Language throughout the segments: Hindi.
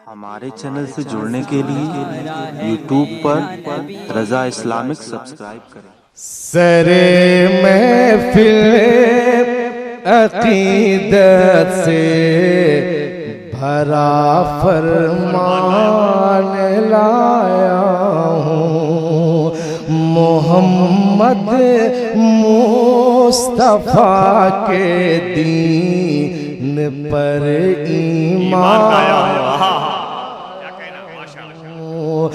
हमारे चैनल से जुड़ने के लिए YouTube पर रजा इस्लामिक सब्सक्राइब करें। सरे महफिल अकीदत से भरा फरमान लाया हूँ, मोहम्मद मुस्तफा के दीन पर ईमान लाया हूँ,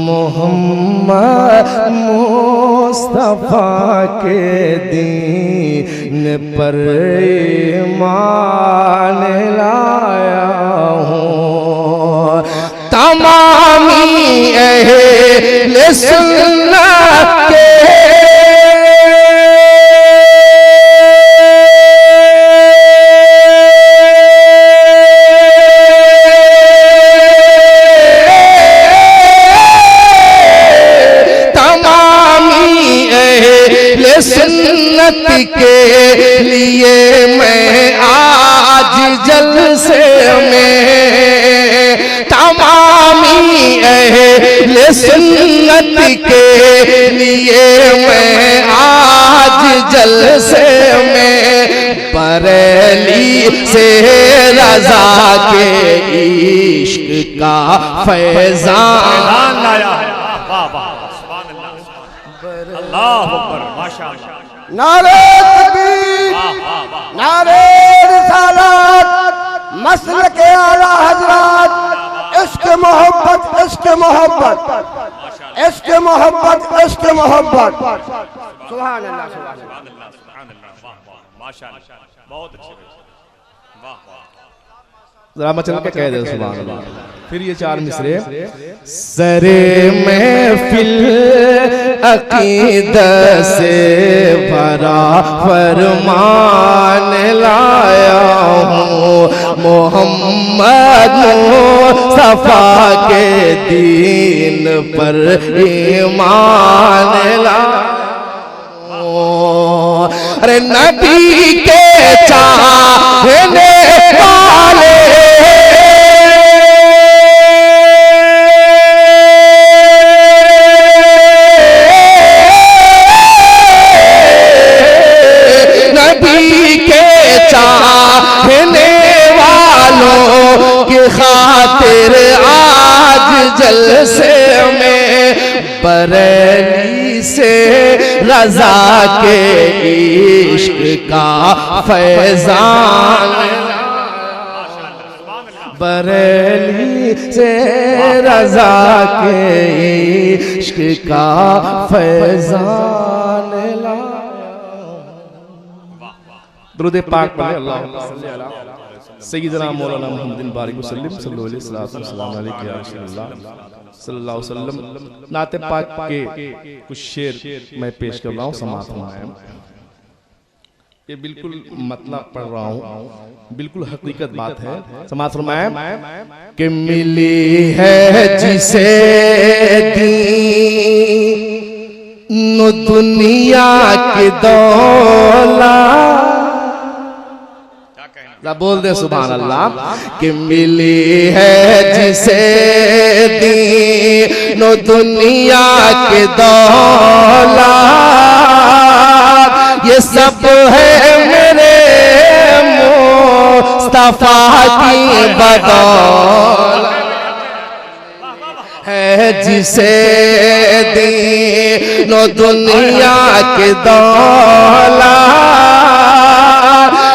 मोहम्मद मुस्तफा के दीन पर ईमान लाया हूँ। तमामी अहले सुन्नत के सुन्नत के लिए मैं आज जलसे में, तमामी अहले सुन्नत के लिए मैं आज जलसे में, बरेली से रजा के इश्क का फैज़ान लाया है। नारे तकबीर, नारे रिसालत, मसल के आला हजरात, इश्क मोहब्बत, इश्क मोहब्बत, इश्क मोहब्बत, इश्क मोहब्बत। सुभान अल्लाह, सुभान अल्लाह, माशाअल्लाह, बहुत अच्छे, वाह वाह। जरा मचल के कह दे सुभान अल्लाह। फिर ये चार मिसरे। सरे महफिल अकीदत से भरा फरमान लाया हूँ, मोहम्मद मुस्तफा के दीन पर ईमान लाया हूँ। अरे नबी के चाहने वाले खातिर आज जलसे में, बरेली से रजा के इश्क का फैज़ान, बरेली से रजा के इश्क का फैज़ान लाया। दुरूद पाक पढ़े अल्लाहुम्मा सल्ली अला सय्यिदना मौलाना मुहम्मदिन बारिक वसल्लम सल्लल्लाहु अलैहि वसल्लम। नाते पाक के कुछ शेर मैं पेश कर रहा हूँ, समाअत फरमाएं। ये बिल्कुल मतलब पढ़ रहा हूँ, बिल्कुल हकीकत बात है। समाअत फरमाएं कि मिली है जिसे दीन दुनिया की दौलत, बोल दे सुभान अल्लाह, कि मिली है जिसे दीन दुनिया के दौलत, ये सब है मेरे मुस्तफा की बदौलत, है जिसे दीन दुनिया के दौलत,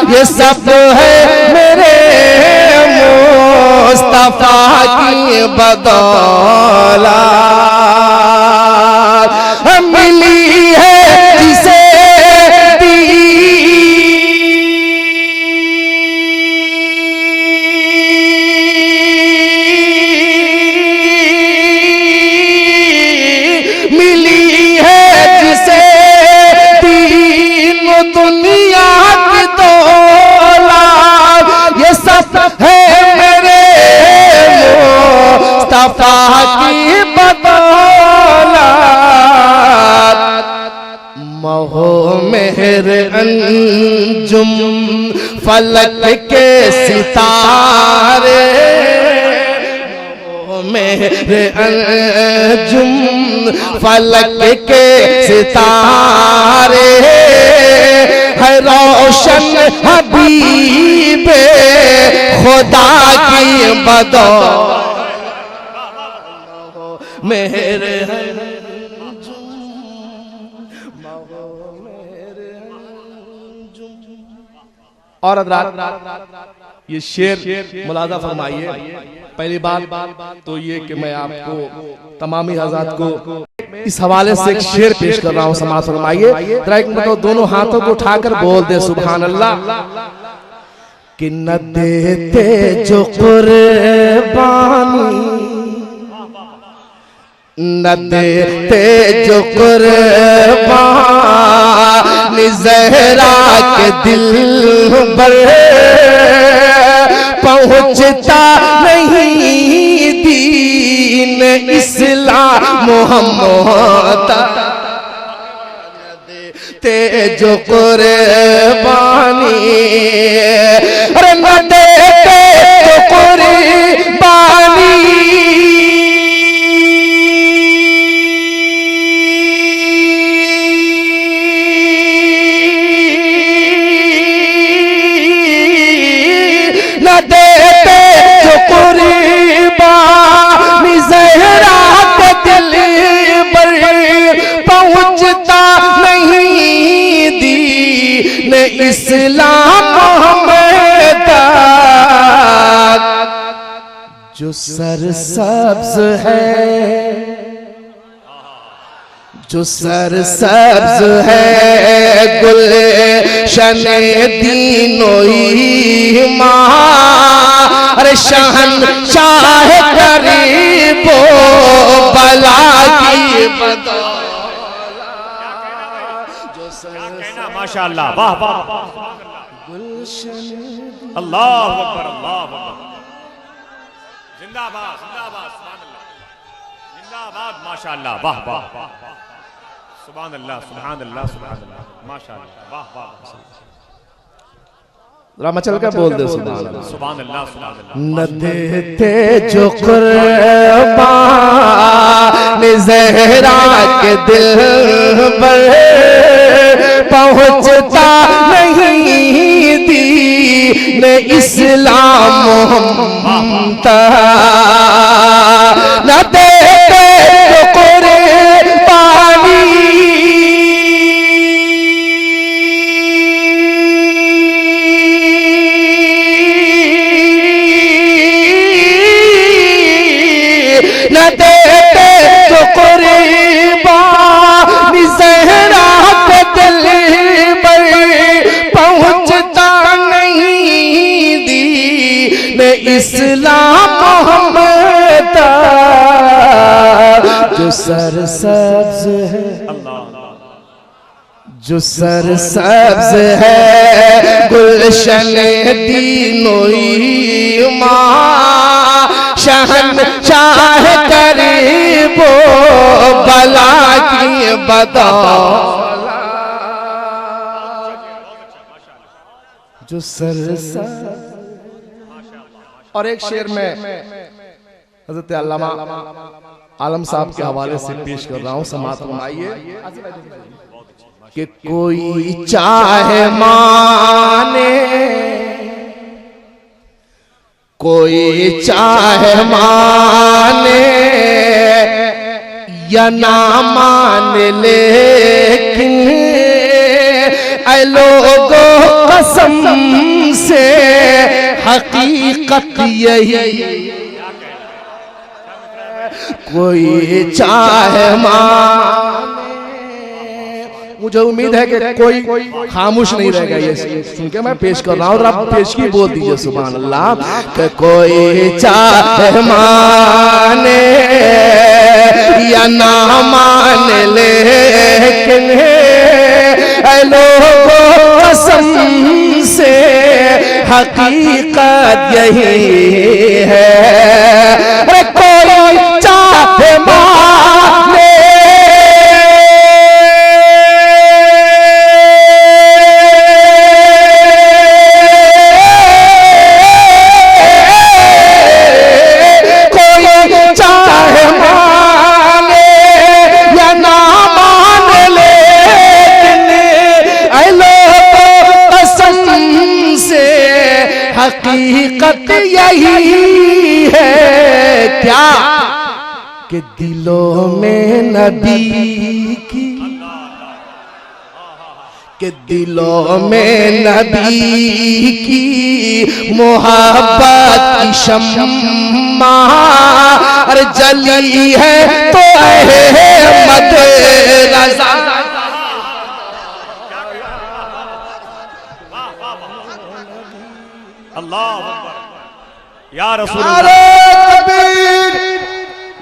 ये सब है मेरे मुस्तफा की बदौलत, मिली है जिसे मिली है जिसे दीन दुनिया की दौलत, ये सब है मेरे मुस्तफा की बदौलत, महो मेहर अंजुम फलक के सितारे, मेरे अंजुम फलक के सितारे है रोशन हबीबे खुदा की बदौलत मेरे और ये शेर मुलाजा फरमाइए। पहली बात तो ये कि मैं आपको तमामी हज़रात को इस हवाले से एक शेर पेश कर रहा हूँ, समाज फरमाइए। जरा एक मतलब दोनों हाथों को उठाकर बोल दे सुभान अल्लाह। कि न देते जो कुर्बानी, न देते जो कुर्बानी ज़हरा के दिल पर पहुँचता नहीं दीन इस्लाम मोहम्मद। ते जो कुर्बानी, अरे न देते जो कुर्बानी, न देते जो कुर्बानी ज़हरा के दिल पर पहुँचता नहीं दीन इस्लाम मोहम्मद। जो सरसब्ज है, जो सरसब्ज है गुलशन दीनो ईमान, अरे शहंशाह गरीबो बला की बदौलत। माशाअल्लाह, वाह वाह, अल्लाह अकबर, अल्लाह अकबर, जिंदाबाद जिंदाबाद, सुभान अल्लाह, जिंदाबाद, माशाअल्लाह, वाह वाह, सुभान अल्लाह, सुभान अल्लाह, सुभान अल्लाह, माशाअल्लाह, वाह वाह, जरा मचल कर बोल दे सुभान अल्लाह, सुभान अल्लाह, सुभान अल्लाह। न देते जो कुर्बानी ज़हरा के दिल पर पहुँचता नहीं दीन इस्लाम मोहम्मद। न देते जो कुर्बानी, न देते जो कुर्बानी ज़हरा के दिल पर पहुँचता नहीं दीन इस्लाम मोहम्मद। जो सरसब्ज है, जो सरसब्ज है गुलशन दीनो ईमान, शहंशाह गरीबो बला की बदौलत। जो सरसब्ज। और एक शेर में हज़रत अल्लामा आलम साहब के हवाले से पेश कर रहा हूँ, समाअत फरमाइए। कि कोई चाहे माने, कोई चाहे माने या ना माने, लेकिन ऐ लोगों कसम से हकीकत यही, कोई चाहे माने। मुझे उम्मीद है कि कोई खामोश नहीं रहेगा ये सुन के मैं पेश कर रहा हूँ, और आप पेश की बोल दीजिए सुभान अल्लाह। कि कोई चाहे माने या ना माने, लेकिन लोगों कसम से हकीकत यही है। कोई चाहे माने, कोई चाहे हकीकत यही है क्या कि दिलों में नबी की, कि दिलों में नबी की मोहब्बत की शम्मा अरे जली है तो अहमद रज़ा। अल्लाह या रसूल नारे तकबीर,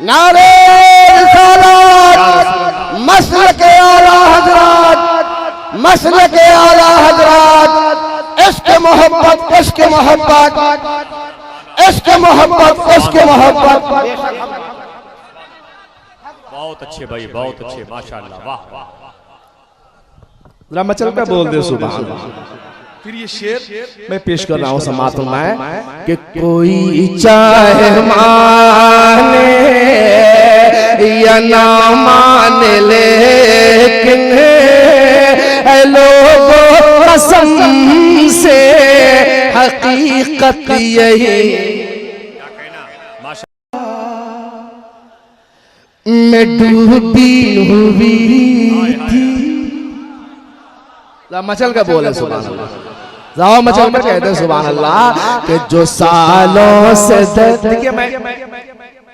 नारे रिसालत, मसलक आला हजरत, मसलक आला हजरत, इश्क मोहब्बत, इश्क मोहब्बत, इश्क मोहब्बत, इश्क मोहब्बत। बहुत अच्छे भाई, बहुत अच्छे, माशाअल्लाह, वाह वाह। जरा मचल पे बोल दे सुभान अल्लाह। फिर ये शेर मैं पेश कर रहा हूं समात में कि कोई चाहे माने या ना माने लेकिन लोगों कसम से हकीकत यही मैं डूबी हुई थी। मचल का बोले सुभान अल्लाह, जाओ मचल में कहते हैं सुभान अल्लाह कि जो सालों से देखिए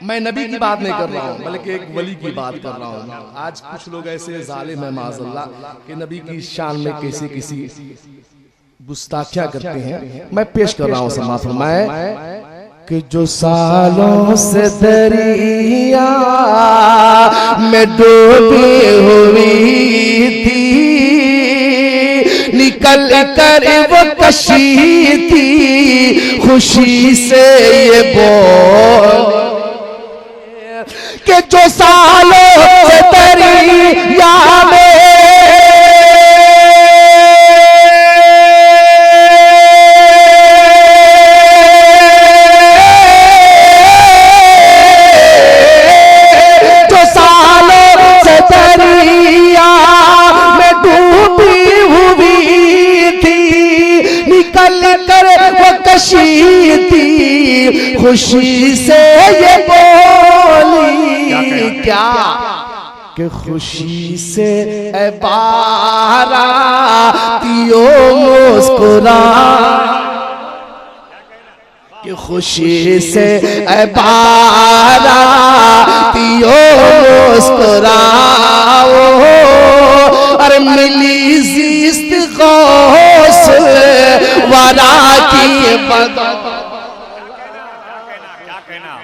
मैं नबी की बात नहीं कर रहा हूँ बल्कि एक वली की बात कर रहा हूँ। आज कुछ लोग ऐसे जालिम है माज़अल्लाह कि नबी की शान में कैसे किसी गुस्ताखियां करते हैं। मैं पेश कर रहा हूँ समात फरमाए कि जो सालों से दरिया में डूबी हुई थी निकल कर वो कशी थी खुशी से ये बोल कि जो सालों से दरिया में खुशी से ये बोली क्या कि खुशी से बारातियों मुस्कुरा कि खुशी से बारातियों मुस्कुराओ और मिली जिस्त गौस वरा की बदौलत।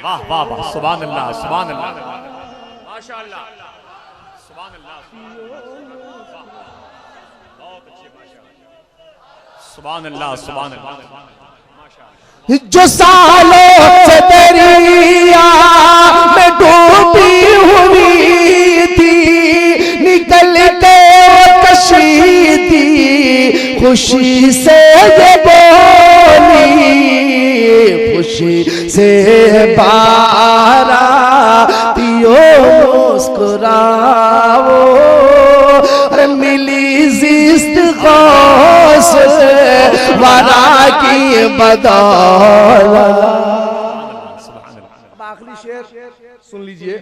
वाह वाह वाह, सुभान अल्लाह, सुभान अल्लाह, माशाअल्लाह, सुभान अल्लाह, बहुत अच्छे, माशाअल्लाह, सुभान अल्लाह, सुभान अल्लाह, माशाअल्लाह। जो सालों से दरिया में डूबी हुई थी निकल के कशी थी खुशी से ये बोली खुशी से बारातियों मुस्कुराओ और मिली जिस्त गौस वरा की बदौलत। आखिरी शेर सुन लीजिए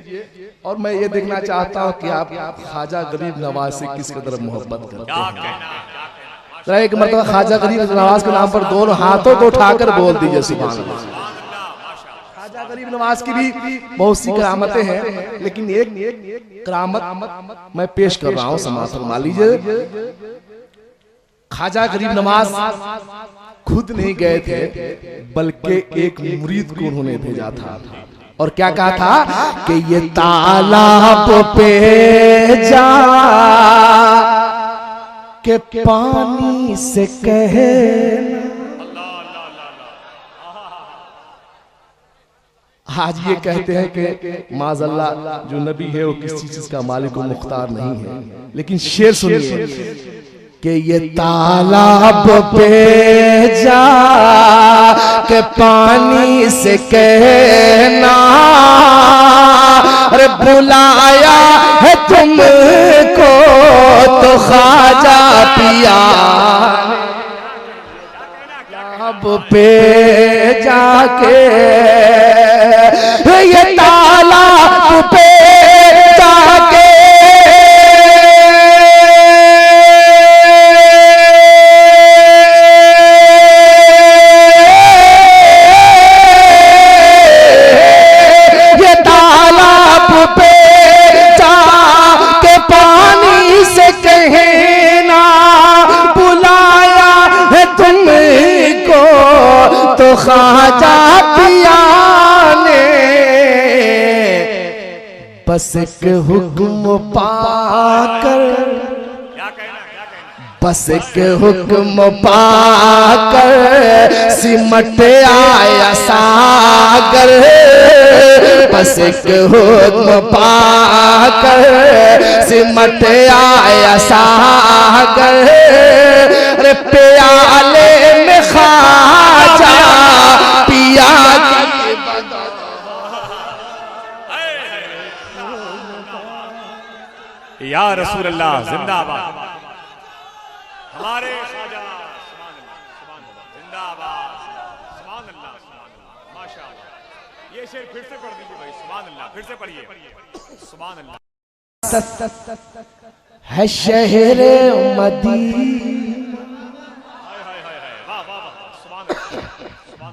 और मैं ये देखना चाहता हूँ कि आप ख्वाजा गरीब नवाज से किस कदर मोहब्बत करते हैं। एक मरतबा ख्वाजा गरीब नवाज के नाम पर दोनों हाथों को उठाकर बोल दीजिए सुभान अल्लाह। ख्वाजा गरीब नवाज की भी बहुत सी करामतें हैं लेकिन एक करामत मैं पेश कर रहा हूँ समाज फरमा लीजिए। ख्वाजा गरीब नवाज खुद नहीं गए थे बल्कि एक मुरीद को उन्होंने भेजा था और क्या कहा था कि ये तालाब पे जा के पानी से कहे आज ये कहते हैं कि माज़अल्लाह जो नबी है वो किसी चीज का मालिक व मुख्तार नहीं है लेकिन शेर सुनिए कि ये तालाब पे जा के पानी से कहना अरे बुलाया है तुमको तो ख्वाजा पिया पे जाके ये तालाब पे जाके ये तालाब पे जाके पानी से कहना बुलाया है तुमको तो ख्वाजा पिया ने बस एक हुक्म पाकर बस एक हुक्म पाकर सिमट आया सागर बस एक हुक्म पाकर सिमट आया सागर अरे प्याले में ख्वाजा पिया या रसूल अल्लाह जिंदाबाद हमारे ख्वाजा जिंदाबाद सुभान अल्लाह माशाअल्लाह। ये शेर फिर से पढ़ दीजिए भाई सुभान अल्लाह फिर से पढ़िए सुभान अल्लाह। है शहर मदीना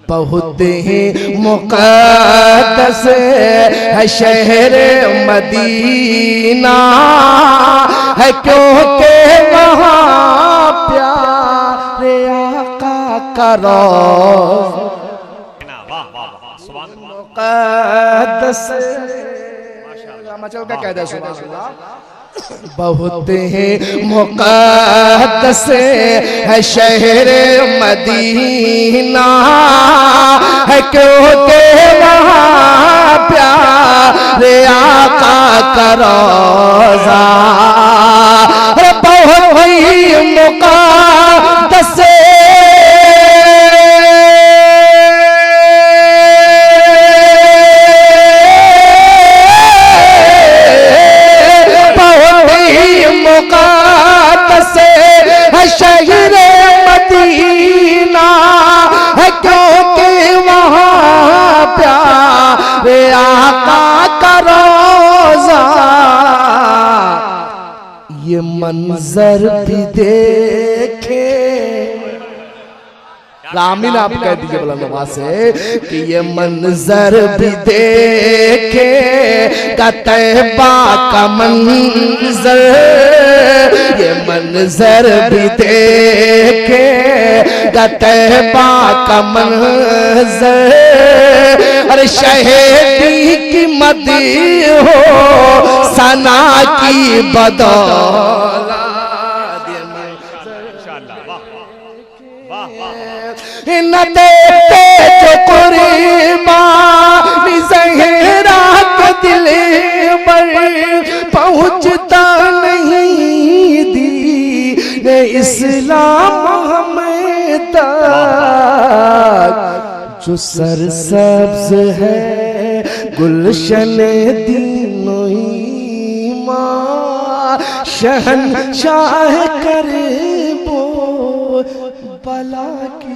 बहुत ही मुक़द्दस है शहर मदीना है क्योंकि वहाँ प्यारे आका का रोज़ा मुक़द्दस मचल का कह दे सुभान अल्लाह बहुत ही मुक़द्दस है शहर मदीना है क्योंकि वहाँ प्यारे आका का रोज़ा बहुत ही मुक़द्दस शहर मदीना है क्योंकि वहाँ प्यारे आका का रोज़ा ये मंजर भी देखे आमीन आप कह दीजिए बुलंद से कि ये मंजर भी देखे तैबा का मंजर ये मंजर भी देखे तैबा का मंजर अरे शहीदी की मदी हो सना की बदौलत न देते जो कुर्बानी ज़हरा के दिल पर पहुँचता नहीं दीन इस्लाम हमें तक जो सरसब्ज है गुलशन दीनो ईमान शहंशाह करे वो बला की